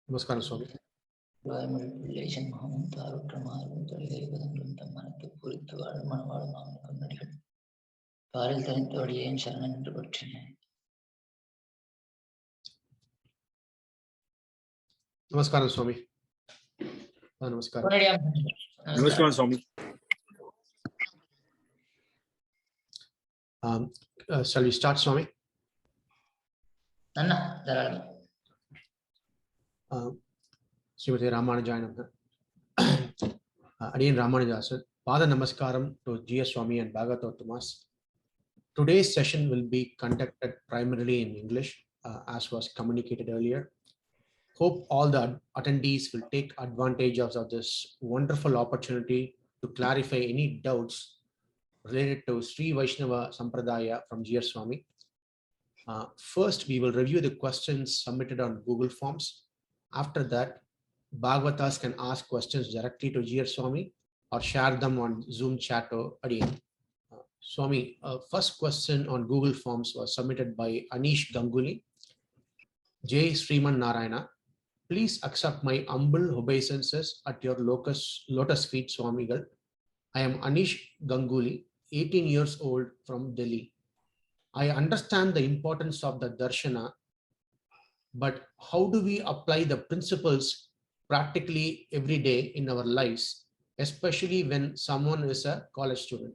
Namaskaram, Swami. Namaskaram, Swami. Namaskaram. Namaskaram, Swami. Shall we start, Swami? Srimati Ramanuja. Again, Ramanuja. Pada Namaskaram to Jeeyar Swami and Bhagavato Thomas. Today's session will be conducted primarily in English, as was communicated earlier. Hope all the attendees will take advantage of this wonderful opportunity to clarify any doubts related to Srivaishnava Sampradhayam from Jeeyar Swami. First, we will review the questions submitted on Google Forms. After that, Bhagavatas can ask questions directly to Jeeyar Swami or share them on Zoom chat or audio. Swami, first question on Google Forms was submitted by Anish Ganguli. Jai Sriman Narayana, please accept my humble obeisances at your lotus feet, Swamigal. I am Anish Ganguli, 18 years old from Delhi. I understand the importance of the Darshana, but how do we apply the principles practically every day in our lives, especially when someone is a college student?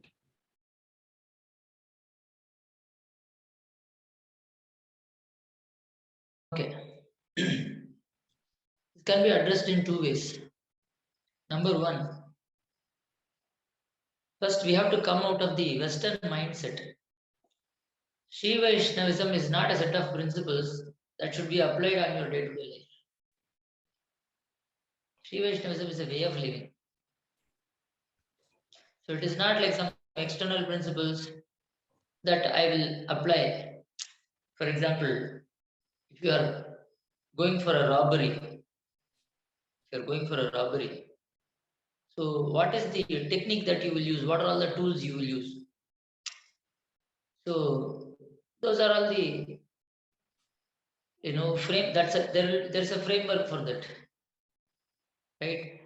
Okay. It can be addressed in two ways. Number one, first we have to come out of the Western mindset. Srivaishnavism is not a set of principles that should be applied on your day-to-day life. Srivaishnavism is a way of living. So it is not like some external principles that I will apply. For example, if you are going for a robbery, so what is the technique that you will use? What are all the tools you will use? So those are all the frame. There's a framework for that, right?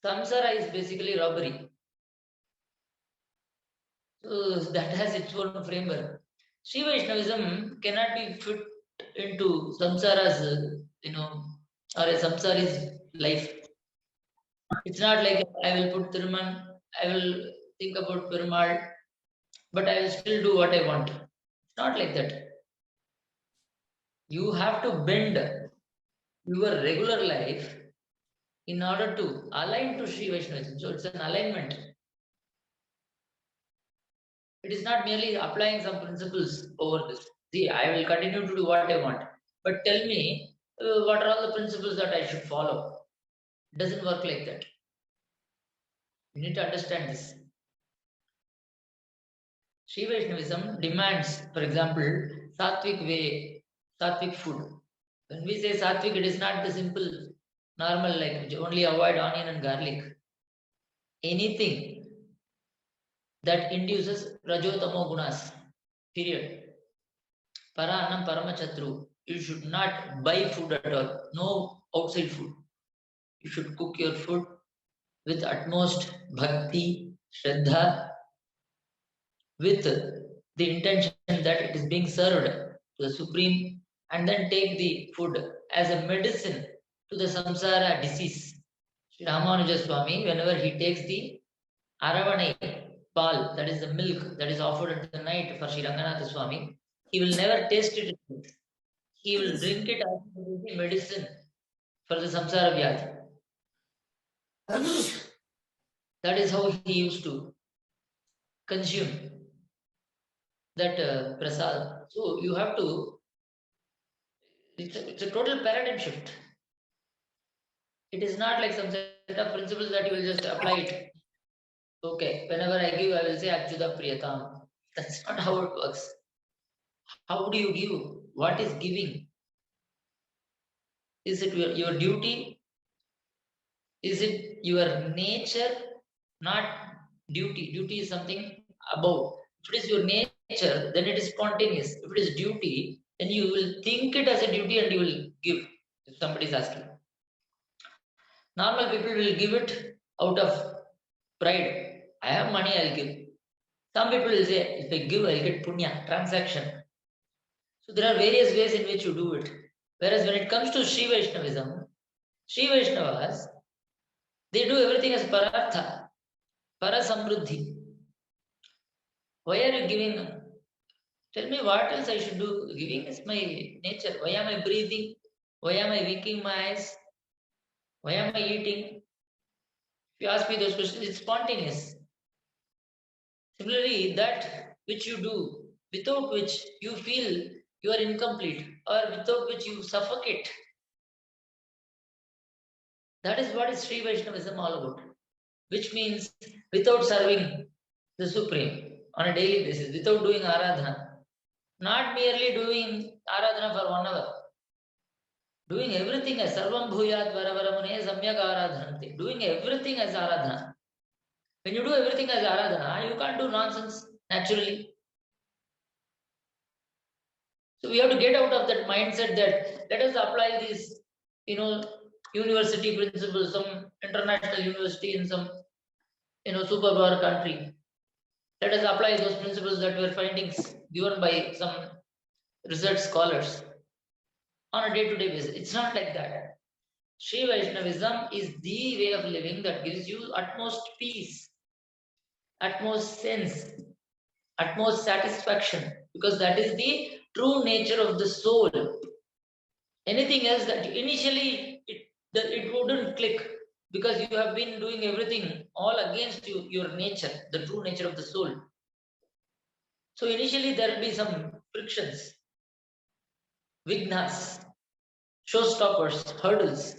Samsara is basically robbery. So that has its own framework. Sri Vaishnavism cannot be fit into samsara's, or a samsari's life. It's not like I will put Thiruman, I will think about Perumal, but I will still do what I want. It's not like that. You have to bend your regular life in order to align to Sri Vaishnavism. So it's an alignment. It is not merely applying some principles over this. See, I will continue to do what I want, but tell me what are all the principles that I should follow. It doesn't work like that. You need to understand this. Sri Vaishnavism demands, for example, sattvic way, sattvic food. When we say sattvic, it is not the simple, normal, like only avoid onion and garlic. Anything that induces rajotamo gunas, period. Paranam paramachatru. You should not buy food at all. No outside food. You should cook your food with utmost bhakti, shraddha, with the intention that it is being served to the Supreme, and then take the food as a medicine to the samsara disease. Sri Ramanuja Swami, whenever he takes the Aravanai pal, that is the milk that is offered at the night for Sri Ranganatha Swami, he will never taste it. He will drink it as the medicine for the samsara vyadhi. That is how he used to consume that prasad. So you have to, it's a total paradigm shift. It is not like some set of principles that you will just apply it. Okay, whenever I give, I will say Achyuta Priyatam. That's not how it works. How do you give? What is giving? Is it your duty? Is it your nature? Not duty. Duty is something above. If it is your nature, then it is spontaneous. If it is duty, then you will think it as a duty and you will give. if somebody is asking. Normal people will give it out of pride. I have money, I'll give. Some people will say, if I give, I'll get punya, transaction. So there are various ways in which you do it. Whereas when it comes to Sri Vaishnavism, Sri Vaishnavas, they do everything as parartha, parasamruddhi. Why are you giving? Tell me what else I should do. Giving is my nature. Why am I breathing? Why am I winking my eyes? Why am I eating? If you ask me those questions, it's spontaneous. Similarly, that which you do, without which you feel you are incomplete or without which you suffocate, that is what is Sri Vaishnavism all about. Which means without serving the Supreme on a daily basis, without doing aradhana, not merely doing aradhana for 1 hour, doing everything as sarvam bhuyat varavaramune samyak aradhanante, doing everything as aradhana. When you do everything as aradhana, you can't do nonsense naturally. So we have to get out of that mindset that let us apply these, university principles, some international university in some, superpower country. Let us apply those principles that were findings given by some research scholars on a day-to-day basis. It's not like that. Sri Vaishnavism is the way of living that gives you utmost peace, utmost sense, utmost satisfaction, because that is the true nature of the soul. Anything else that initially it wouldn't click, because you have been doing everything all against your nature, the true nature of the soul. So initially there will be some frictions, vignas, showstoppers, hurdles.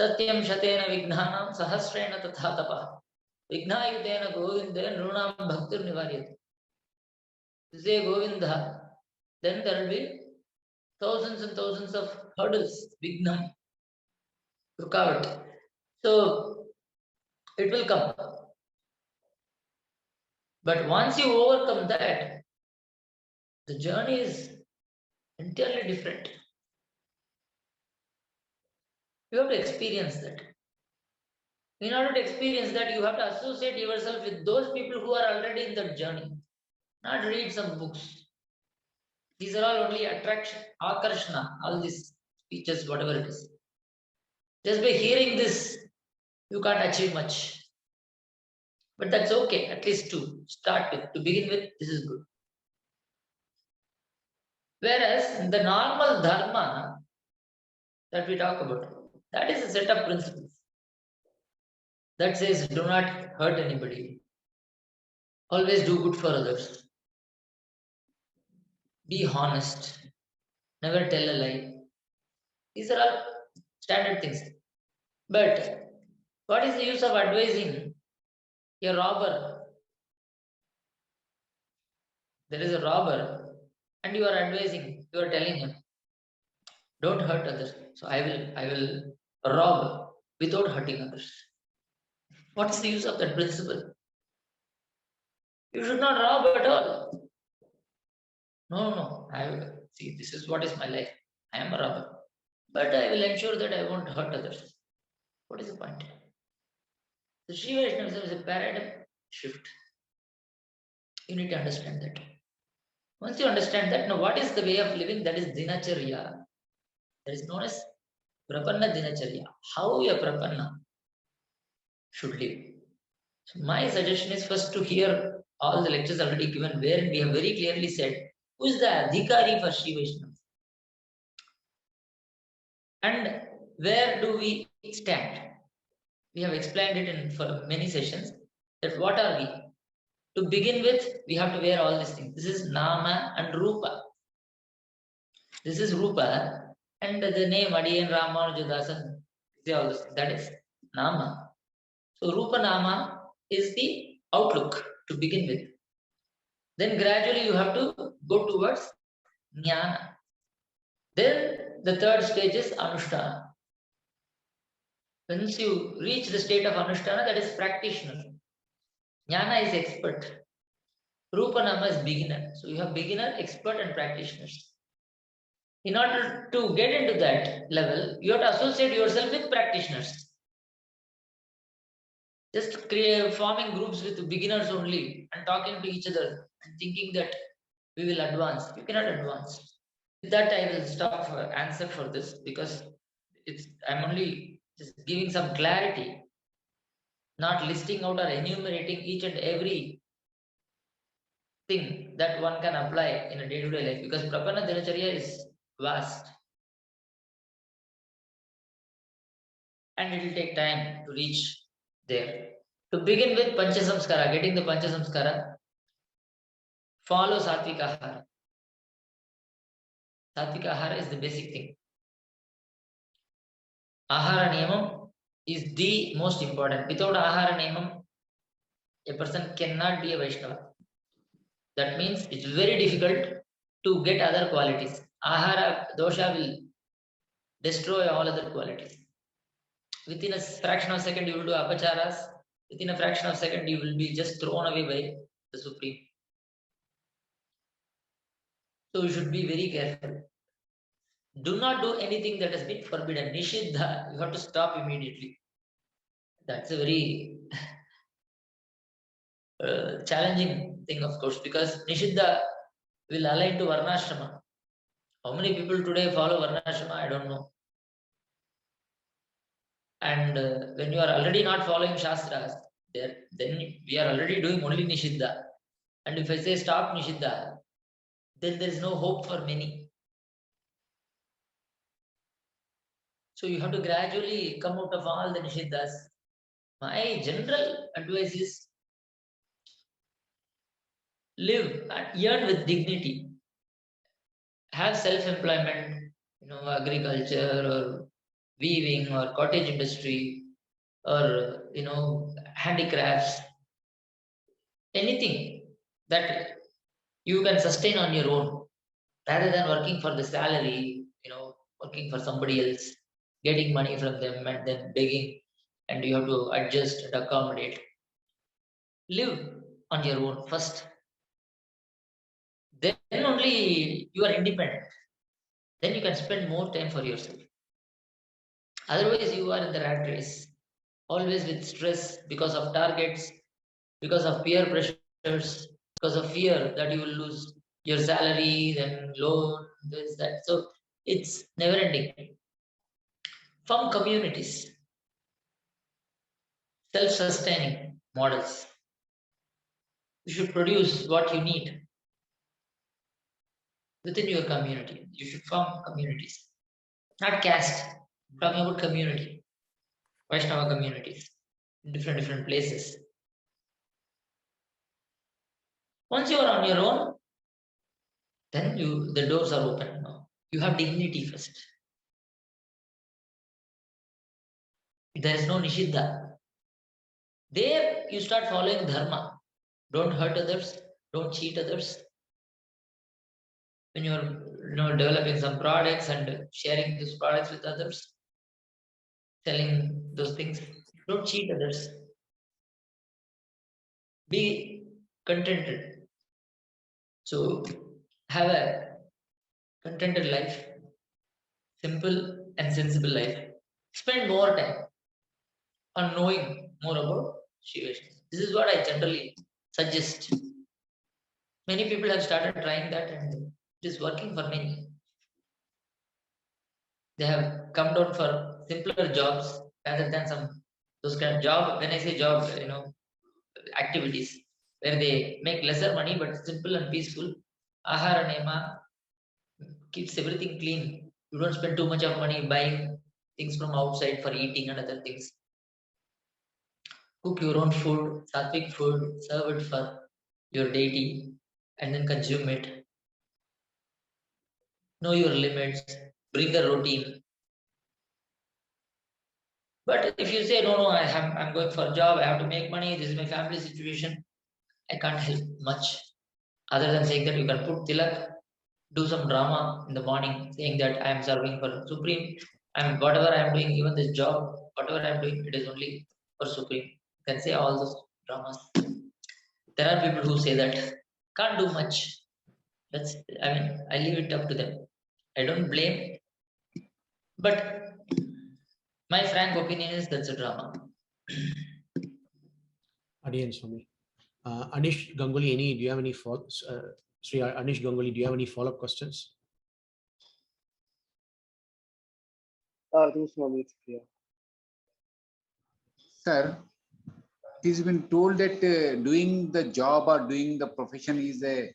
Satyam shatena vignanam sahasrena tathatapa. Vignayutena govindena nrunam bhaktir nivaryate. Say Govinda, then there will be thousands and thousands of hurdles, vigna, rukavati. So it will come. But once you overcome that, the journey is entirely different. You have to experience that. In order to experience that, you have to associate yourself with those people who are already in that journey, not read some books. These are all only attraction, akarshana, all these speeches, whatever it is. Just by hearing this, you can't achieve much. But that's okay, at least to start with, to begin with, this is good. Whereas the normal dharma that we talk about, that is a set of principles that says do not hurt anybody, always do good for others, be honest, never tell a lie. These are all standard things. But what is the use of advising a robber? There is a robber and you are advising, you are telling him, don't hurt others. So I will rob without hurting others. What is the use of that principle? You should not rob at all. No. See, this is what is my life. I am a robber. But I will ensure that I won't hurt others. What is the point? The Sri Vaishnavism is a paradigm shift. You need to understand that. Once you understand that, now what is the way of living? That is dinacharya. That is known as prapanna dinacharya. How a prapanna should live. So my suggestion is first to hear all the lectures already given, where we have very clearly said who is the adhikari for Sri Vaishnava and where do we stand. We have explained it for many sessions that what are we. To begin with, we have to wear all these things. This is nama and rupa. This is rupa and the name Adiyan Ramanuja Dasan. All this, that is nama. So rupa nama is the outlook to begin with. Then gradually you have to go towards jnana. Then the third stage is anushtana. Once you reach the state of anushtana, that is practitioner. Jnana is expert. Rupa nama is beginner. So you have beginner, expert and practitioners. In order to get into that level, you have to associate yourself with practitioners. Just forming groups with beginners only and talking to each other and thinking that we will advance. You cannot advance. With that, I will stop for answer for this because I'm only just giving some clarity, not listing out or enumerating each and every thing that one can apply in a day-to-day life, because Prapanna Dinacharya is vast and it will take time to reach there. To begin with Panchasamskara, getting the Panchasamskara, follow Satvika Ahara. Satvika Ahara is the basic thing. Ahara Niyamam is the most important. Without Ahara Niyamam, a person cannot be a Vaishnava. That means it's very difficult to get other qualities. Ahara dosha will destroy all other qualities. Within a fraction of a second, you will do acharyas. Within a fraction of a second, you will be just thrown away by the Supreme. So you should be very careful. Do not do anything that has been forbidden. Nishiddha, you have to stop immediately. That's a very challenging thing, of course, because Nishiddha will align to Varnashrama. How many people today follow Varnashrama? I don't know. And when you are already not following Shastras, then we are already doing only Nishiddha. And if I say stop Nishiddha, then there is no hope for many. So you have to gradually come out of all the Nishiddhas. My general advice is live and earn with dignity. Have self-employment, agriculture or weaving or cottage industry or, handicrafts, anything that you can sustain on your own rather than working for the salary, working for somebody else, getting money from them and then begging, and you have to adjust and accommodate. Live on your own first. Then only you are independent. Then you can spend more time for yourself. Otherwise, you are in the rat race, always with stress because of targets, because of peer pressures, because of fear that you will lose your salary, then loan, this, that. So it's never ending. From communities, self-sustaining models. You should produce what you need within your community. You should form communities, not caste. Talking about community, Vaishnava communities in different places. Once you are on your own, then the doors are open now. You have dignity first. There is no Nishiddha. There you start following dharma. Don't hurt others, don't cheat others. When you're developing some products and sharing those products with others, selling those things, don't cheat others. Be contented. So have a contented life, simple and sensible life. Spend more time on knowing more about Srivaishnava. This is what I generally suggest. Many people have started trying that and it is working for many. They have come down for simpler jobs rather than those kind of job. When I say job, activities where they make lesser money but simple and peaceful. Ahara Nema keeps everything clean. You don't spend too much of money buying things from outside for eating and other things. Cook your own food, sattvic food, serve it for your deity, and then consume it. Know your limits, bring a routine. But if you say, no, I'm going for a job, I have to make money, this is my family situation, I can't help much. Other than saying that you can put tilak, do some drama in the morning, saying that I am serving for Supreme, and whatever I am doing, even this job, whatever I am doing, it is only for Supreme. You can say all those dramas. There are people who say that can't do much. I leave it up to them. I don't blame. But my frank opinion is that's a drama. Adiyan Swami. Anish Ganguly, do you have any thoughts? Sri Anish Ganguly, do you have any follow-up questions? I think Swami it's clear. Sir, it has been told that doing the job or doing the profession is a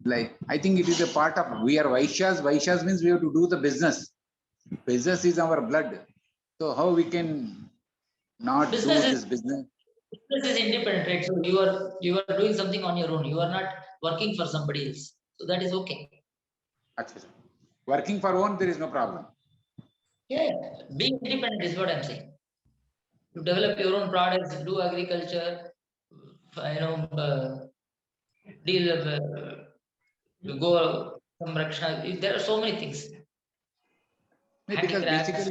like, I think it is a part of, we are Vaishyas. Vaishyas means we have to do the business. Business is our blood. So how we can not do this business? Business is independent, right? So you are doing something on your own. You are not working for somebody else. So that is okay. Working for one, there is no problem. Yeah, being independent is what I'm saying. You develop your own products, do agriculture, deal you go some Rakshana. There are so many things. Because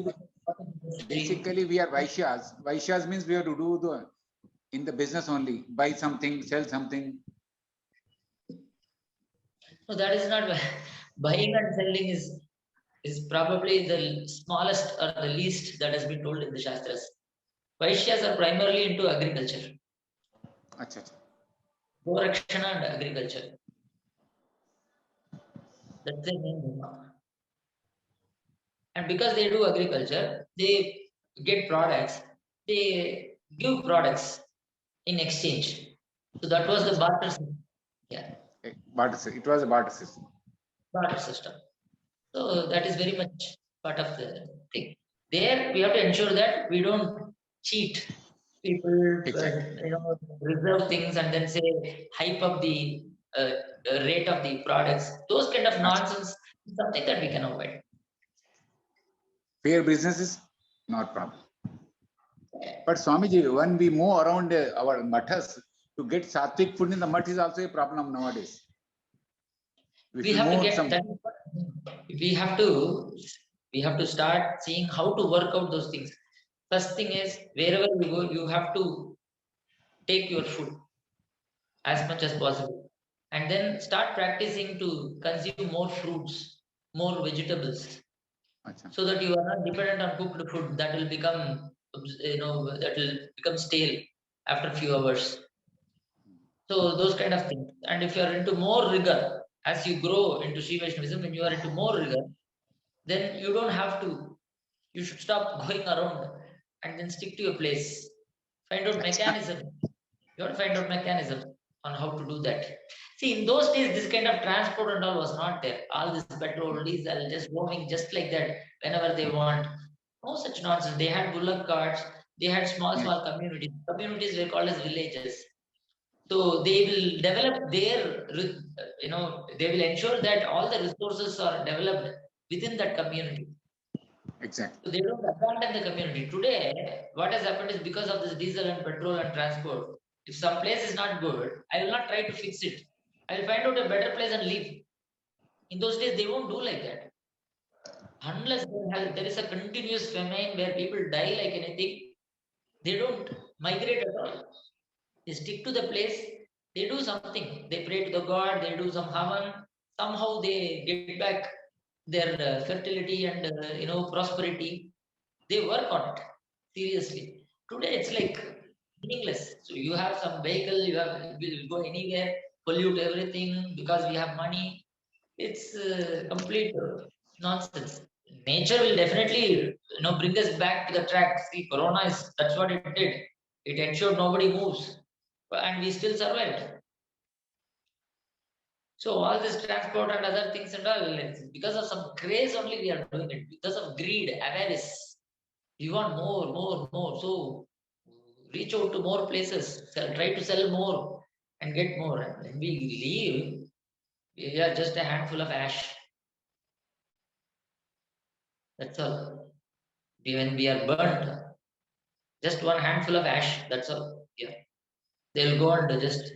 basically we are Vaishyas. Vaishyas means we have to do in the business only. Buy something, sell something. No, that is not buying and selling is probably the smallest or the least that has been told in the Shastras. Vaishyas are primarily into agriculture. Gorakshana and agriculture. That's their main dharma. And because they do agriculture, they get products, they give products in exchange. So that was the barter system. Yeah. It was a barter system. Barter system. So that is very much part of the thing. There we have to ensure that we don't cheat people, reserve things and then say hype up the rate of the products. Those kind of nonsense is something that we can avoid. Fair business is not problem. But Swamiji, when we move around our mathas, to get sattvic food in the math is also a problem nowadays. We have to start seeing how to work out those things. First thing is, wherever you go, you have to take your food as much as possible. And then start practicing to consume more fruits, more vegetables. So that you are not dependent on cooked food that will become, stale after a few hours. So those kind of things. And if you are into more rigor, as you grow into Srivaishnavism, when you are into more rigor, then you don't have to, you should stop going around and then stick to your place. Find out mechanism. You have to find out mechanism on how to do that. See, in those days, this kind of transport and all was not there. All this petrol, diesel, just roaming just like that whenever they want. No such nonsense. They had bullock carts. They had small communities. Communities were called as villages. So they will develop their, they will ensure that all the resources are developed within that community. Exactly. So they don't abandon the community. Today, what has happened is because of this diesel and petrol and transport, if some place is not good, I will not try to fix it. I will find out a better place and leave. In those days, they won't do like that. Unless there is a continuous famine where people die like anything, they don't migrate at all. They stick to the place, they do something. They pray to the god, they do some havan. Somehow they get back their fertility and prosperity. They work on it seriously. Today it's like meaningless. So you have some vehicle, will go anywhere, pollute everything because we have money. It's complete nonsense. Nature will definitely bring us back to the track. See, Corona that's what it did. It ensured nobody moves, and we still survived. So all this transport and other things and all, because of some craze only we are doing it. Because of greed, avarice. You want more. So reach out to more places, try to sell more and get more. And when we leave, we are just a handful of ash. That's all. When we are burnt, just one handful of ash, that's all. Yeah. They'll go and just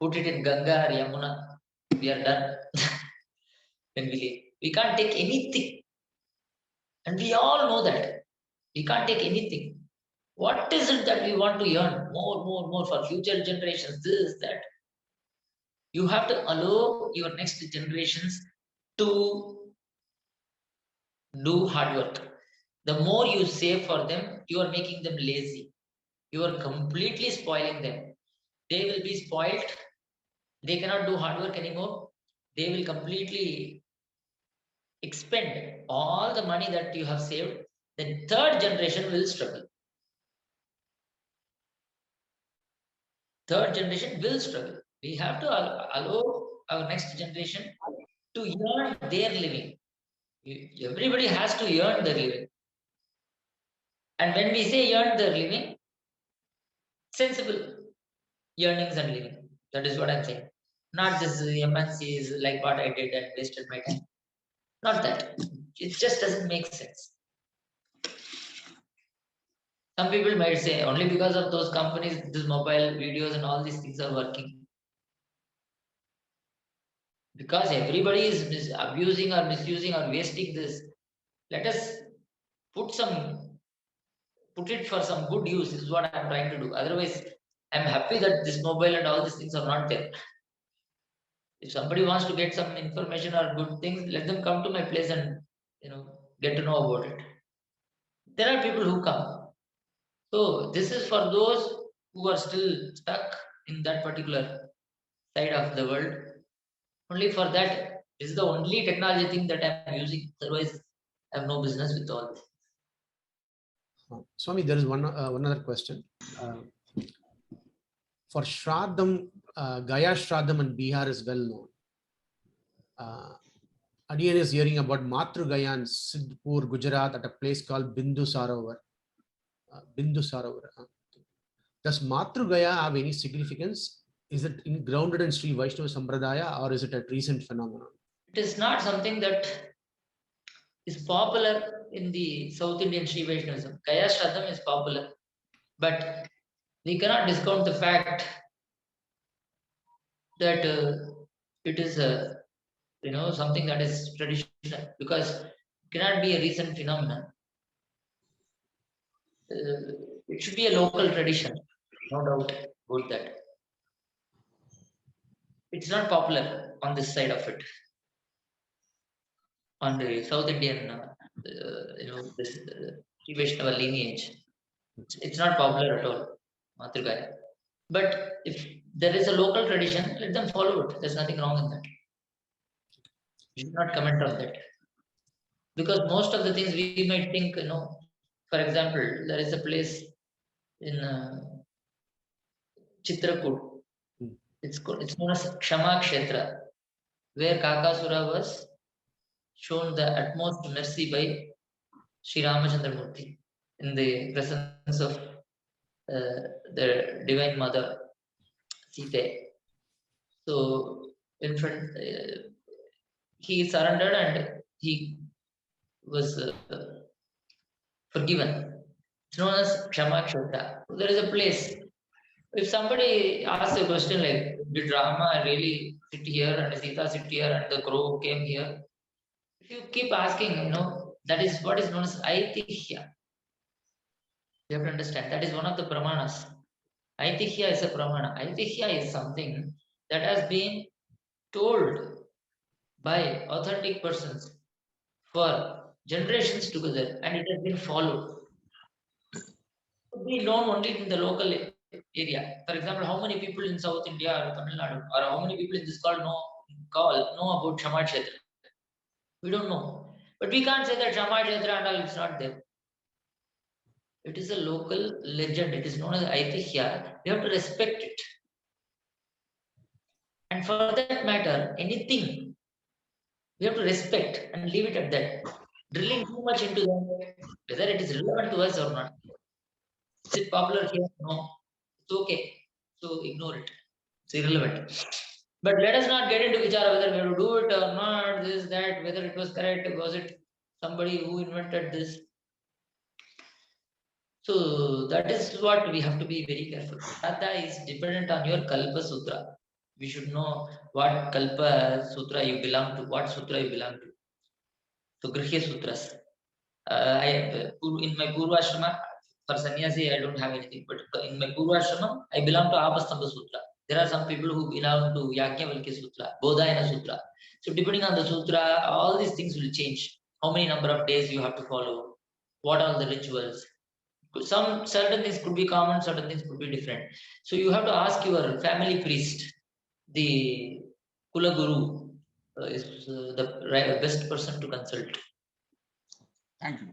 put it in Ganga or Yamuna. We are done. When we leave. We can't take anything. And we all know that. We can't take anything. What is it that we want to earn? More for future generations, this, that. You have to allow your next generations to do hard work. The more you save for them, you are making them lazy. You are completely spoiling them. They will be spoiled. They cannot do hard work anymore. They will completely expend all the money that you have saved. The third generation will struggle. Third generation will struggle. We have to allow our next generation to earn their living. Everybody has to earn their living. And when we say earn their living, sensible earnings and living. That is what I'm saying. Not this MNCs like what I did and wasted my time. Not that. It just doesn't make sense. Some people might say only because of those companies, this mobile videos and all these things are working. Because everybody is abusing or misusing or wasting this. Let us put it for some good use. This is what I'm trying to do. Otherwise, I'm happy that this mobile and all these things are not there. If somebody wants to get some information or good things, let them come to my place and get to know about it. There are people who come. So this is for those who are still stuck in that particular side of the world. Only for that, this is the only technology thing that I'm using. Otherwise, I have no business with all this. Swami, there is one other question. For Shraddham, Gaya Shrardham in Bihar is well known. Adiyan is hearing about Matru Gaya in Sidhpur, Gujarat at a place called Bindu Sarovar. Does Matru Gaya have any significance? Is it grounded in Srivaishnava Sampradhayam or is it a recent phenomenon? It is not something that is popular in the South Indian Srivaishnavism. Gaya Shrardham is popular, but we cannot discount the fact that it is something that is traditional, because it cannot be a recent phenomenon. It should be a local tradition, no doubt about that. It's not popular on this side of it. On the South Indian, this Srivaishnava lineage, it's not popular at all, Matrugaya. But if there is a local tradition, let them follow it. There's nothing wrong in that. We should not comment on that. Because most of the things we might think, for example, there is a place in Chitrakoot. It's known as Kshama Kshetra, where Kakasura was shown the utmost mercy by Sri Ramachandramurti in the presence of the Divine Mother, Sita. So, in front, he surrendered and he was forgiven. It's known as Kshama Kshetra. There is a place. If somebody asks a question like, did Rama really sit here and Sita sit here and the crow came here? If you keep asking, that is what is known as Aitihya. You have to understand, that is one of the pramanas. Aitihya is a pramana. Aitihya is something that has been told by authentic persons for generations together, and it has been followed. To be known only in the local area. For example, how many people in South India or Tamil Nadu, or how many people in this call know about Kshama Kshetra? We don't know. But we can't say that Kshama Kshetra and all, it's not there. It is a local legend. It is known as Aitihya. We have to respect it. And for that matter, anything we have to respect and leave it at that. Drilling too much into that, whether it is relevant to us or not. Is it popular here? No. It's okay. So ignore it. It's irrelevant. But let us not get into vichara whether we have to do it or not, this, that, whether it was correct, was it somebody who invented this. So that is what we have to be very careful. Shraddha is dependent on your Kalpa Sutra. We should know what Kalpa Sutra you belong to, what Sutra you belong to. So Grihya Sutras. In my Purvashrama, for Sannyasi, I don't have anything, but in my Purvashrama, I belong to Apastamba Sutra. There are some people who belong to Yajnavalkya Sutra, Bodhayana Sutra. So depending on the sutra, all these things will change. How many number of days you have to follow, what are the rituals. Some certain things could be common, certain things could be different. So you have to ask your family priest, the Kula Guru is the best person to consult. Thank you.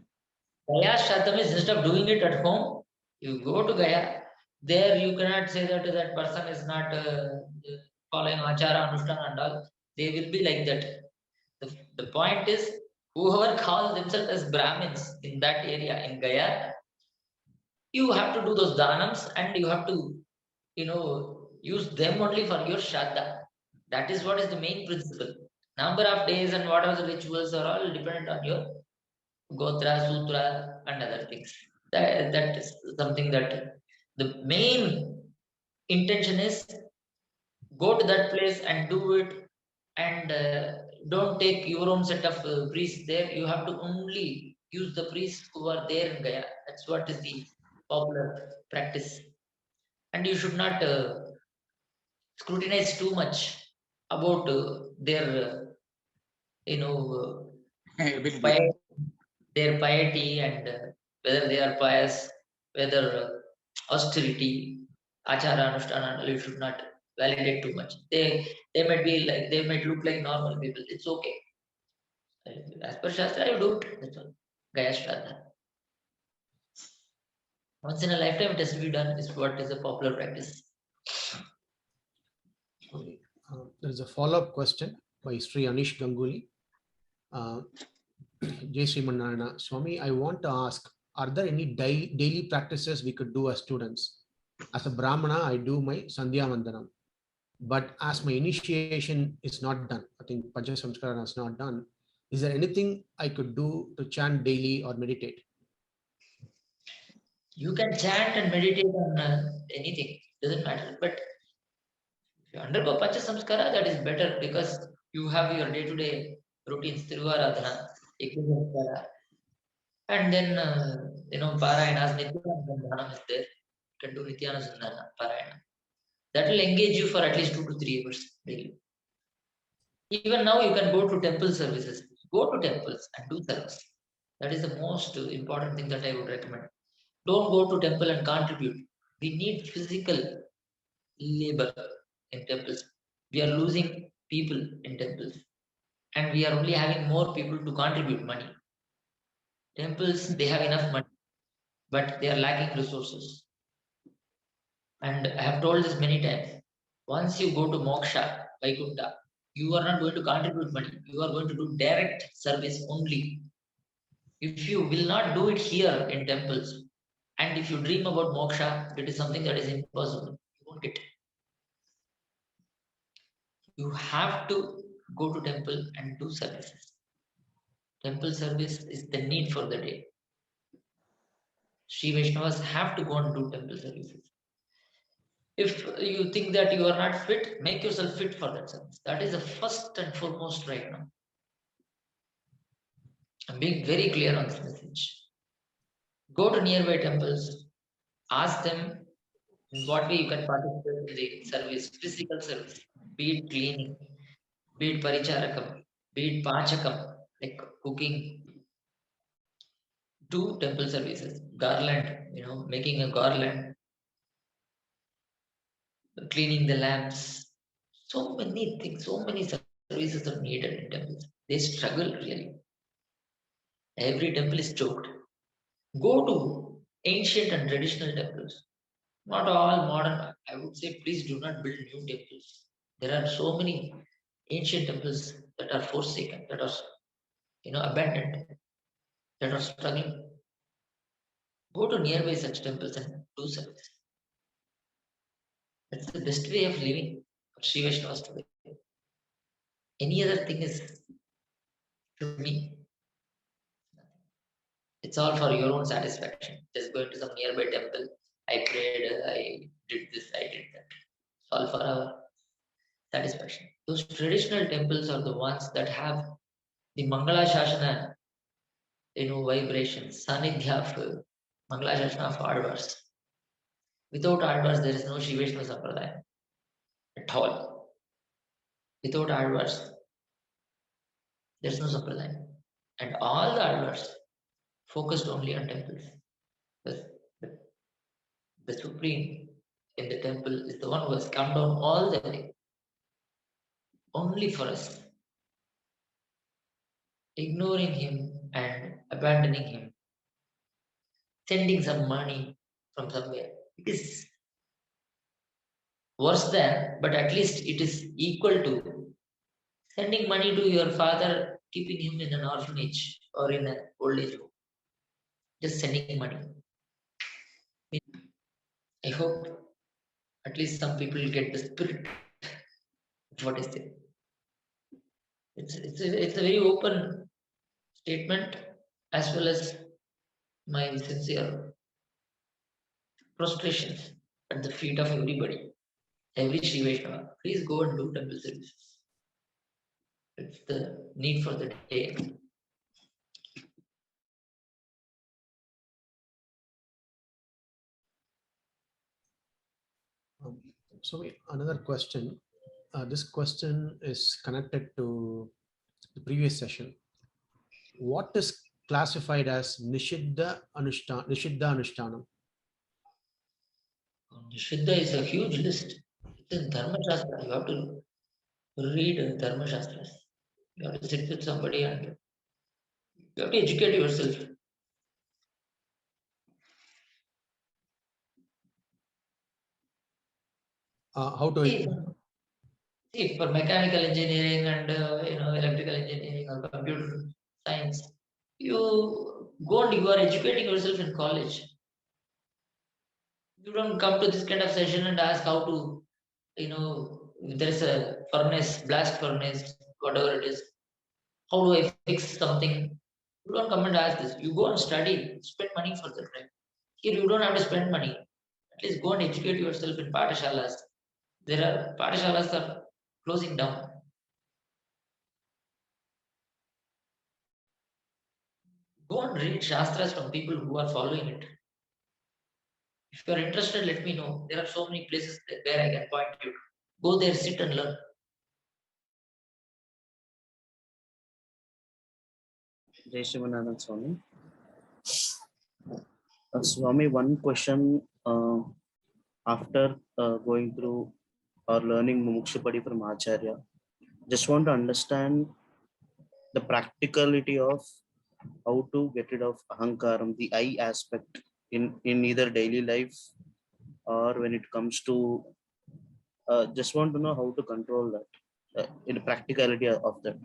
Gaya Shrardham is instead of doing it at home, you go to Gaya. There you cannot say that that person is not following achara, anushtana and all. They will be like that. The point is, whoever calls themselves as Brahmins in that area in Gaya, you have to do those dhanams and you have to, use them only for your Shraddha. That is what is the main principle. Number of days and what are the rituals are all dependent on your Gotra, Sutra, and other things. That is something that the main intention is go to that place and do it, and don't take your own set of priests there. You have to only use the priests who are there in Gaya. That's what is the popular practice. And you should not scrutinize too much about their, Ability. their piety and whether they are pious, whether austerity, achara, anushtana, you should not validate too much. They might be like, they might look like normal people. It's okay. As per Shastra, you do it. That's all. Gaya Shraddha. Once in a lifetime, it has to be done. Is what is a popular practice. Okay. There is a follow-up question by Sri Anish Ganguly. Jai Srimanarayana Swami, I want to ask, are there any daily practices we could do as students? As a Brahmana, I do my Sandhya Vandanam. But as my initiation is not done, I think Pancha Samskara is not done, is there anything I could do to chant daily or meditate? You can chant and meditate on anything, doesn't matter. But if you undergo Pancha Samskara, that is better because you have your day-to-day routines, Thiruvaradhana, Yajna, and then Parayanas, Nityanusandhanam is there. You can do Nityanusandhana, Parayana. That will engage you for at least 2 to 3 hours daily. Even now, you can go to temple services. Go to temples and do service. That is the most important thing that I would recommend. Don't go to temple and contribute. We need physical labor in temples. We are losing people in temples. And we are only having more people to contribute money. Temples, they have enough money, but they are lacking resources. And I have told this many times. Once you go to Moksha, Vaikuntha, you are not going to contribute money. You are going to do direct service only. If you will not do it here in temples, and if you dream about moksha, it is something that is impossible. You won't get it. You have to go to temple and do services. Temple service is the need for the day. Srivaishnavas have to go and do temple services. If you think that you are not fit, make yourself fit for that service. That is the first and foremost right now. I'm being very clear on this message. Go to nearby temples, ask them in what way you can participate in the service, physical service, be it cleaning, be it paricharakam, be it pachakam, like cooking, do temple services, garland, making a garland, cleaning the lamps. So many things, so many services are needed in temples. They struggle really. Every temple is choked. Go to ancient and traditional temples. Not all modern. I would say, please do not build new temples. There are so many ancient temples that are forsaken, that are abandoned, that are struggling. Go to nearby such temples and do service. That's the best way of living for Sri Vaishnavas today. Any other thing is, to me, it's all for your own satisfaction. Just going to some nearby temple. I prayed, I did this, I did that. It's all for our satisfaction. Those traditional temples are the ones that have the Mangala Shasana, vibrations, Sanidhya of Mangala Shasana of Advars. Without Advars, there is no Srivaishnava Sampradhayam. at all. Without Alvars, there's no Sampradayam. And all the Alvars focused only on temples. The, the Supreme in the temple is the one who has come down all the way, only for us. Ignoring him and abandoning him, sending some money from somewhere. It is worse than, but at least it is equal to sending money to your father, keeping him in an orphanage or in an old age home. Just sending money. I hope at least some people get the spirit of what I say. It's a very open statement as well as my sincere prostrations at the feet of everybody. Every Srivaishnava, please go and do temple services. It's the need for the day. So another question. This question is connected to the previous session. What is classified as Nishidha Anushtanam? Nishidha is a huge list. It's in Dharma Shastra. You have to read Dharma Shastras. You have to sit with somebody and you have to educate yourself. How to See, for mechanical engineering and electrical engineering or computer science, you go and you are educating yourself in college. You don't come to this kind of session and ask how to, if there is a furnace, blast furnace, whatever it is, how do I fix something? You don't come and ask this. You go and study, spend money for that, right? Here you don't have to spend money. At least go and educate yourself in patashalas. There are patashalas are closing down. Go and read Shastras from people who are following it. If you are interested, let me know. There are so many places where I can point you. Go there, sit and learn. Jai Shivanandan Swami. Swami, one question after going through or learning Mumukshapadi from Acharya, just want to understand the practicality of how to get rid of Ahankaram, the I aspect in either daily life or when it comes to, just want to know how to control that, in the practicality of that.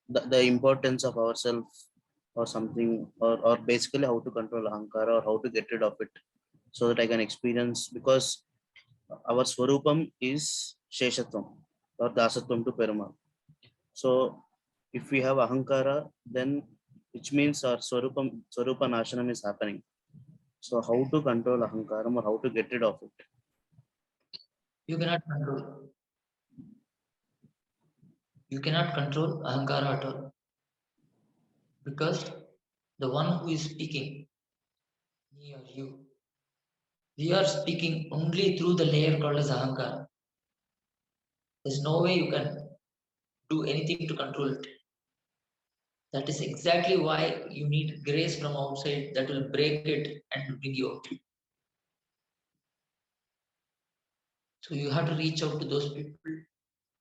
The importance of ourselves or something, or basically how to control Ahankara or how to get rid of it so that I can experience, because our Swarupam is Sheshatvam or Dasatvam to Perumal. So if we have Ahankara, then which means our Swarupa Nashanam is happening. So how to control Ahankaram or how to get rid of it? You cannot control. You cannot control Ahankara at all. Because the one who is speaking, me or you, we are speaking only through the layer called as Ahankara. There's no way you can do anything to control it. That is exactly why you need grace from outside that will break it and bring you out. So you have to reach out to those people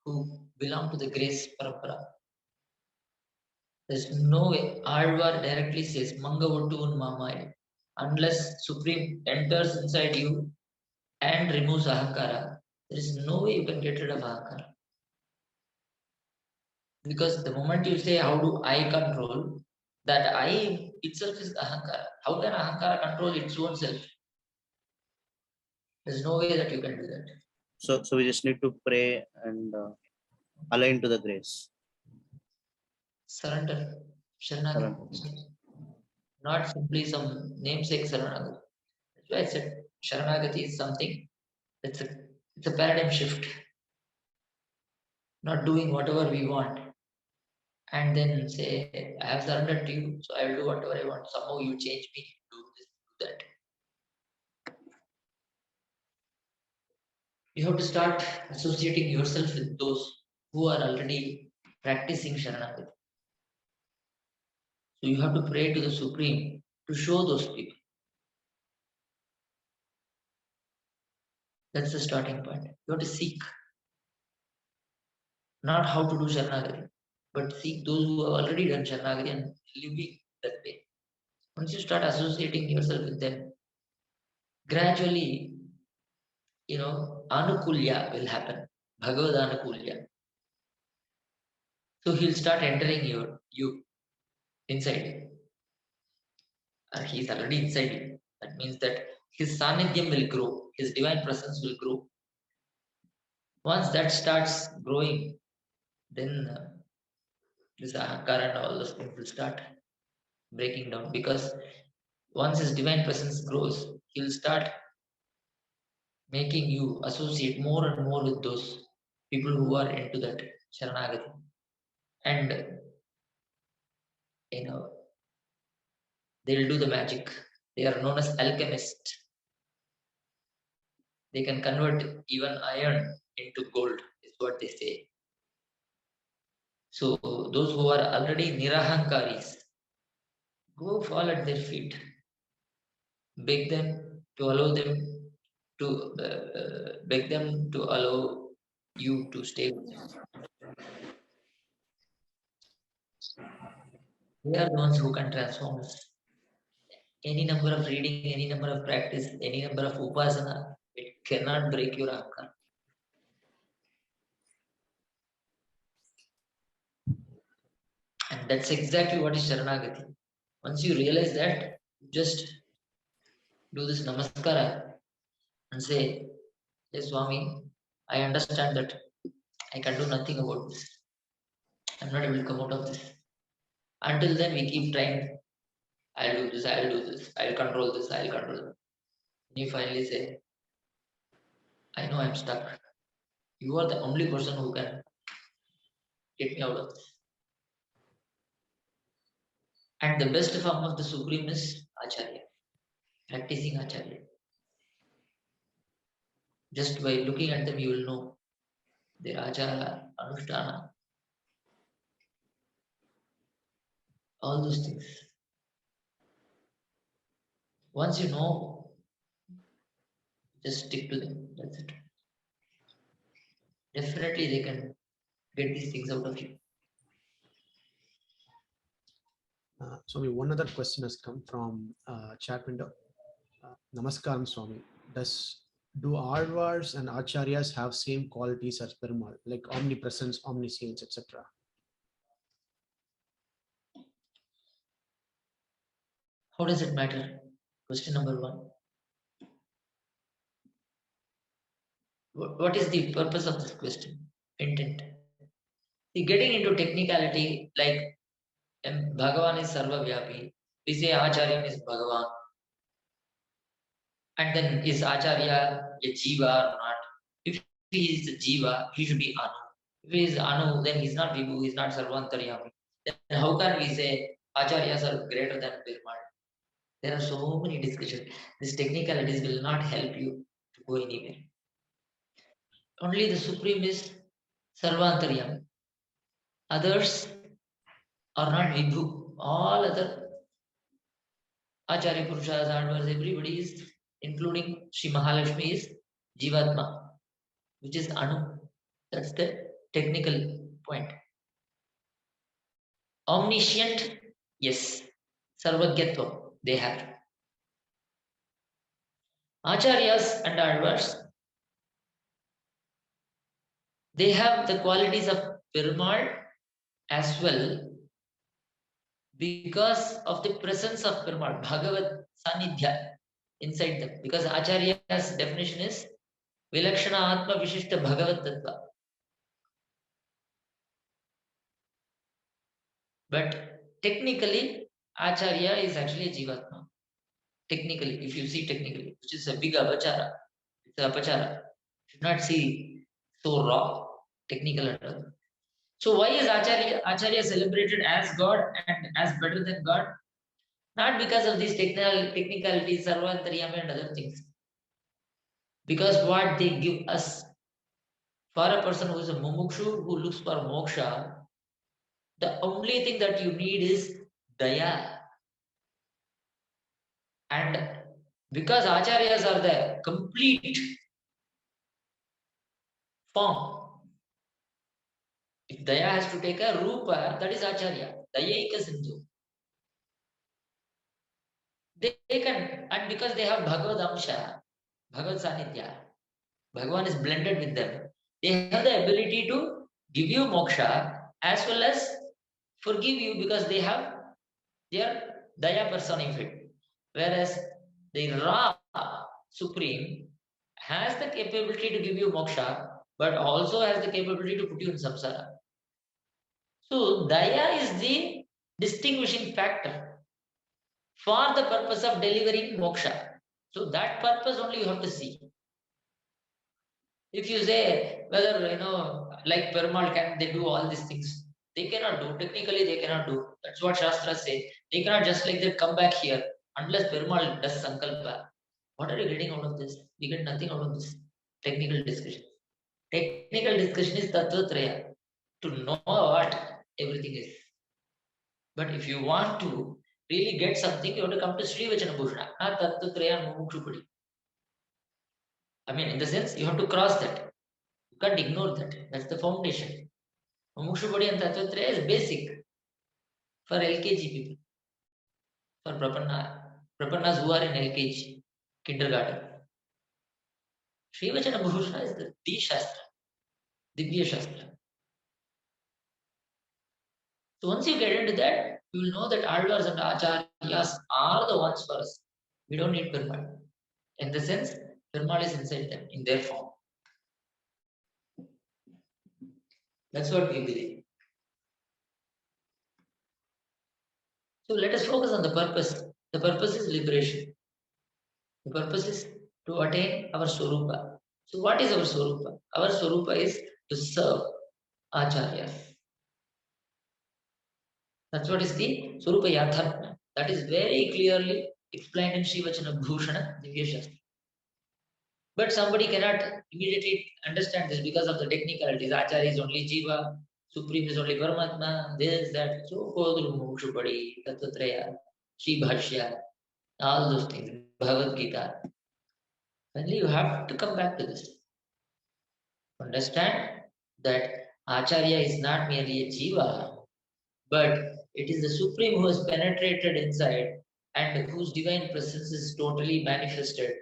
who belong to the grace parampara. There's no way. Alvar directly says, Mangavutun Mamai. Unless Supreme enters inside you and removes Ahankara, there is no way you can get rid of Ahankara. Because the moment you say, how do I control, that I itself is Ahankara. How can Ahankara control its own self? There's no way that you can do that. So we just need to pray and align to the grace. Surrender. Sharanagati. Not simply some namesake Sharanagati. That's why I said Sharanagati is something, it's a paradigm shift. Not doing whatever we want and then say, I have surrendered to you, so I will do whatever I want. Somehow you change me, do this, do that. You have to start associating yourself with those who are already practicing Sharanagati. So you have to pray to the Supreme to show those people. That's the starting point. You have to seek. Not how to do Sharanagati, but seek those who have already done Sharanagati and living that way. Once you start associating yourself with them, gradually, Anukulya will happen. Bhagavad Anukulya. So he'll start entering you inside. And he's already inside you. That means that his sanidhyam will grow, his divine presence will grow. Once that starts growing, then this Ahankara and all those things will start breaking down, because once his divine presence grows, he'll start making you associate more and more with those people who are into that Sharanagati. And they'll do the magic. They are known as alchemists. They can convert even iron into gold, is what they say. So those who are already nirahankaris, go fall at their feet. Beg them to allow them to beg them to allow you to stay with them. They are the ones who can transform us. Any number of reading, any number of practice, any number of upasana, it cannot break your ahankara. And that's exactly what is Sharanagati. Once you realize that, just do this namaskara and say, "Hey Swami, I understand that I can do nothing about this. I'm not able to come out of this. Until then, we keep trying. I'll do this, I'll do this, I'll control this, I'll control that." And you finally say, "I know I'm stuck. You are the only person who can get me out of this." And the best form of the Supreme is Acharya, practicing Acharya. Just by looking at them, you will know their Achara, Anushtana, all those things. Once you know, just stick to them. That's it. Definitely they can get these things out of you. Swami, one other question has come from chat window. Namaskaram, Swami. Do Alvars and Acharyas have same qualities as Perumal, like omnipresence, omniscience, etc.? How does it matter? Question number one. What is the purpose of this question? Intent. See, getting into technicality, like Bhagavan is Sarva Vyapi, we say Acharya is Bhagavan. And then is Acharya a Jiva or not? If he is a Jiva, he should be Anu. If he is Anu, then he's not Vibhu, he's not Sarvantaryami. Then how can we say Acharyas are greater than Perumal? There are so many discussions. These technicalities will not help you to go anywhere. Only the Supreme is Sarvantaryami. Others are not Vibhu. All other Acharya Purushas, Advars, everybody is, including Sri Mahalakshmi, is Jivatma, which is Anu. That's the technical point. Omniscient, yes. Sarvagyatva, they have. Acharyas and Advars, they have the qualities of Perumal as well, because of the presence of Perumal, Bhagavad Sanidhya inside them. Because Acharya's definition is Vilakshana Atma Vishishta Bhagavad Tattva. But technically, Acharya is actually a Jivatma. Technically, if you see technically, which is a big apachara. It's an apachara. You should not see so raw, technical at all. So why is Acharya celebrated as God and as better than God? Not because of these technicalities, Sarvantaryami and other things. Because what they give us, for a person who is a mumukshu, who looks for moksha, the only thing that you need is daya. And because acharyas are the complete form, if daya has to take a rupa, that is acharya, dayaika sindhu. They can, and because they have Bhagavad Amsha, Bhagavad Sanidhya, Bhagavan is blended with them, they have the ability to give you moksha as well as forgive you because they have their daya personified. Whereas the Ra Supreme has the capability to give you moksha, but also has the capability to put you in samsara. So daya is the distinguishing factor for the purpose of delivering moksha. So that purpose only you have to see. If you say whether like Perumal, can they do all these things? They cannot do. Technically, they cannot do. That's what Shastras say. They cannot just like that come back here unless Perumal does sankalpa. What are you getting out of this? We get nothing out of this technical discussion. Technical discussion is Tattvatraya, to know what everything is. But if you want to really get something, you have to come to Srivaishnava Bhushana, not Tattvatraya and Mumukshupadi. I mean, in the sense, you have to cross that. You can't ignore that. That's the foundation. Mumukshupadi and Tattvatraya is basic for LKG people, for Prapannas who are in LKG, kindergarten. Srivachana Bhushana is the Shastra, Divya Shastra. So once you get into that, you will know that Alvars and Acharyas are the ones for us. We don't need Perumal. In the sense, Perumal is inside them, in their form. That's what we believe. So let us focus on the purpose. The purpose is liberation. The purpose is to attain our Swarupa. So what is our Swarupa? Our Swarupa is to serve Acharyas. That's what is the Swarupa Yathartma. That is very clearly explained in Srivachana Bhushana Divya Shastra. But somebody cannot immediately understand this because of the technicalities. Acharya is only Jiva, Supreme is only Paramatma, this, that. So go through Mukshupadi, Tattvatraya, Sri Bhashya, all those things, Bhagavad Gita. Finally, you have to come back to this. Understand that Acharya is not merely a Jiva, but it is the Supreme who has penetrated inside and whose divine presence is totally manifested.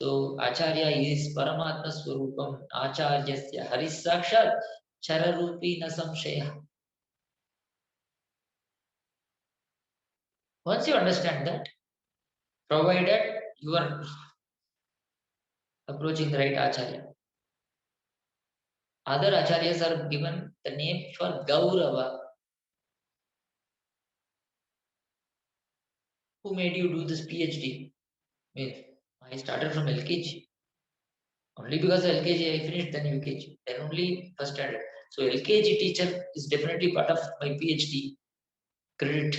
So Acharya is Paramatma Swarupam Acharyasya Haris Sakshat Chararupi na samshaya. Once you understand that, provided you are approaching the right Acharya, other Acharyas are given the name for Gaurava. Who made you do this PhD? Means I started from LKG. Only because LKG I finished, then UKG, then only first standard. So LKG teacher is definitely part of my PhD credit.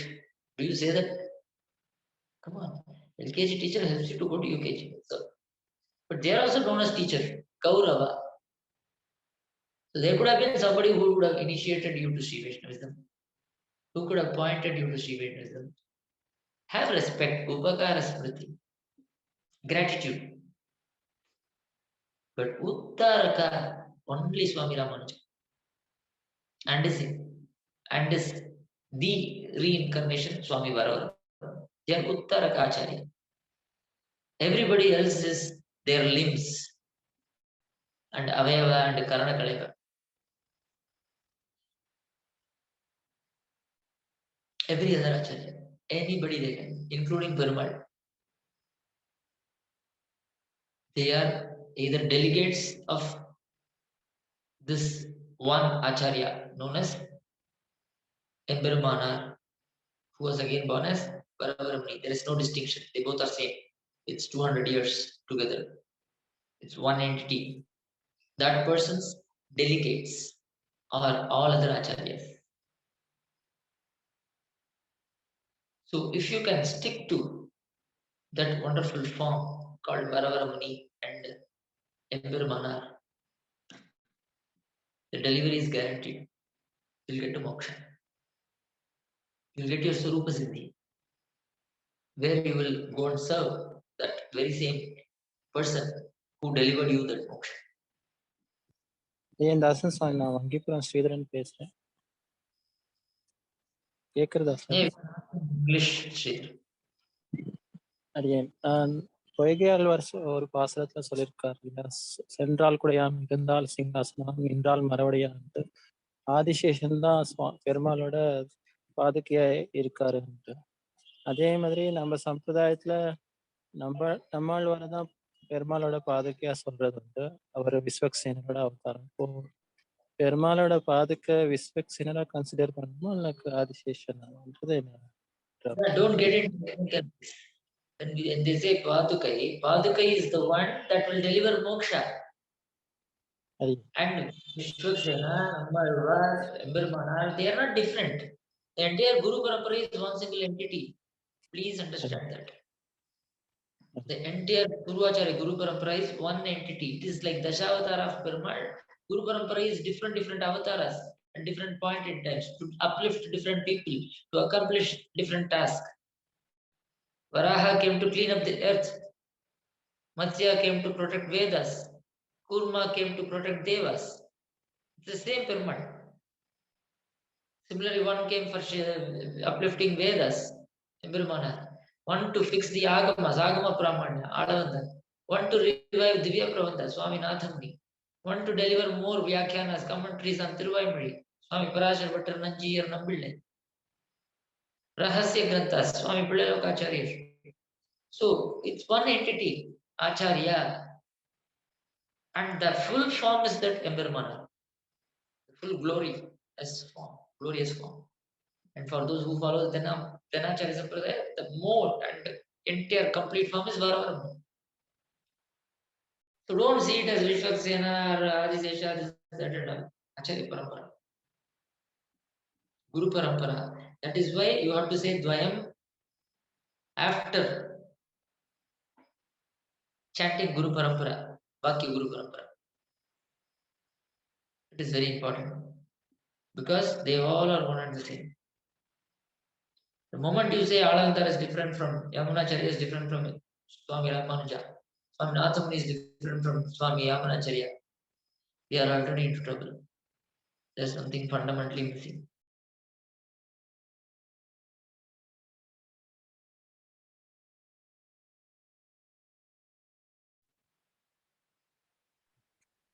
Do you say that? Come on. LKG teacher helps you to go to UKG. So, but they are also known as teacher, Kaurava. So there could have been somebody who would have initiated you to Srivaishnavism, who could have pointed you to Srivaishnavism. Have respect, Upakara Smriti, gratitude. But Uttaraka, only Swami Ramanuja. And is the reincarnation Swami Varavaram. They are Uttaraka Acharya. Everybody else is their limbs and Avayava and Karana Kaleva. Every other Acharya. Anybody they can, including Perumal. They are either delegates of this one Acharya known as Embermana, who was again born as Varavaramani. There is no distinction. They both are same. It's 200 years together. It's one entity. That person's delegates are all other acharyas. So if you can stick to that wonderful form called Varavaramani and Embirmanar. The delivery is guaranteed. You'll get to moksha. You'll get your Swarupa Siddhi, where you will go and serve that very same person who delivered you that moksha. ஏன் தாசன் சாமி, நான் வங்கிப்புறம் ஸ்ரீதரன் பேசுறேன். கேக்குறதா sir? Hey, English, Sridhar. அடியேன் பொய்கையால் ஒரு பாசுரத்துல சொல்லியிருக்காரு இல்லையா, சென்றால் குடையாம் இருந்தால் சிங்காசனம் என்றால் மறுபடியான்ட்டு. ஆதிசேஷன் தான் பெருமாளோட பாதுகையா இருக்காருன்ட்டு. அதே மாதிரி நம்ம சம்பிரதாயத்துல நம்மாழ்வாரை தான் பெருமாளோட பாதுகையா சொல்றது உண்டு. அவர் விஸ்வக்சேனரோட அவதாரம். இப்போ பெருமாளோட பாதுகை விஸ்வக்சேனரா கன்சிடர் பண்ணணுமா இல்ல ஆதிசேஷன்ன்றது என்ன? Don't get into technical. When they say Padukai is the one that will deliver moksha. And Vishwaksena, Ammalvar, Embirmanar, they are not different. The entire Guru Parampara is one single entity. Please understand that. The entire Guru Acharya Guru Parampara is one entity. It is like Dashavatara of Perumal. Guru Parampara is different avataras at different point in time to uplift different people, to accomplish different tasks. Varaha came to clean up the earth. Matsya came to protect Vedas. Kurma came to protect Devas. It's the same Perumal. Similarly, one came for uplifting Vedas, Embirmanar. One to fix the Agamas, Agama Pramanya, Adavandan. One to revive Divya Pravanda, Swami Nathamuni. One to deliver more Vyakhyanas, commentaries on Thiruvaimazhi, Swami Parashar Bhattar, Jeeyar, Nambille. Rahasya Granthas, Swami Pillailoka acharyas. So it's one entity, Acharya. And the full form is that Embirmanar. The full glory as form, glorious form. And for those who follow the Dhanacharya Sampradhayam, the more and entire complete form is Varavaram. So don't see it as Vishwaksena or Adisesha, that and all. Acharya Parampara. Guru Parampara. That is why you have to say Dvayam after chanting Guru Parampara, Vakya Guru Parampara. It is very important because they all are one and the same. The moment you say Ahankara is different from Yamunacharya is different from Swami Ramanuja, Swami Nathamuni is different from Swami Yamunacharya, we are already into trouble. There's something fundamentally missing.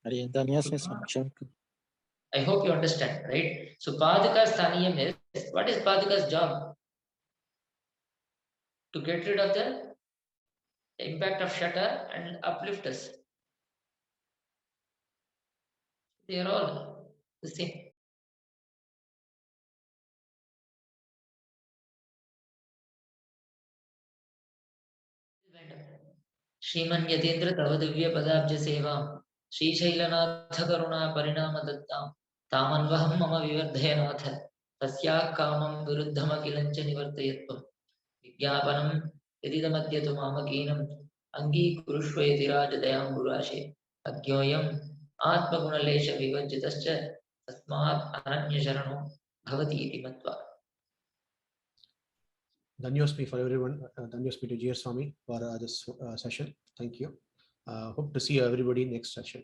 அடியேன் தனியாசன் சாமி. I hope you understand, right? So Paduka's Thaniyam is, what is Paduka's job? To get rid of the impact of Shatta and uplift us. They are all the same. Shriman Yatindra Tavadivya Padabja Sevam Shri Shailanath Karuna Parinama Dattam Tamanvaham Mama Vivardhayanatha Tasya Kamam Viruddhama Kilancha Nivartayatvam Vigyapanam Yadidamadhyatu Mamakinam Angi Kurushvayati Rajadayam Gurashe Agyoyam Atma Gunalesha Vivajjitascha Tasmat Ananya Sharano Bhavati Iti Matva. Dhanyosmi for everyone. Dhanyosmi to Jeeyar Swami for this session. Thank you. Hope to see everybody next session.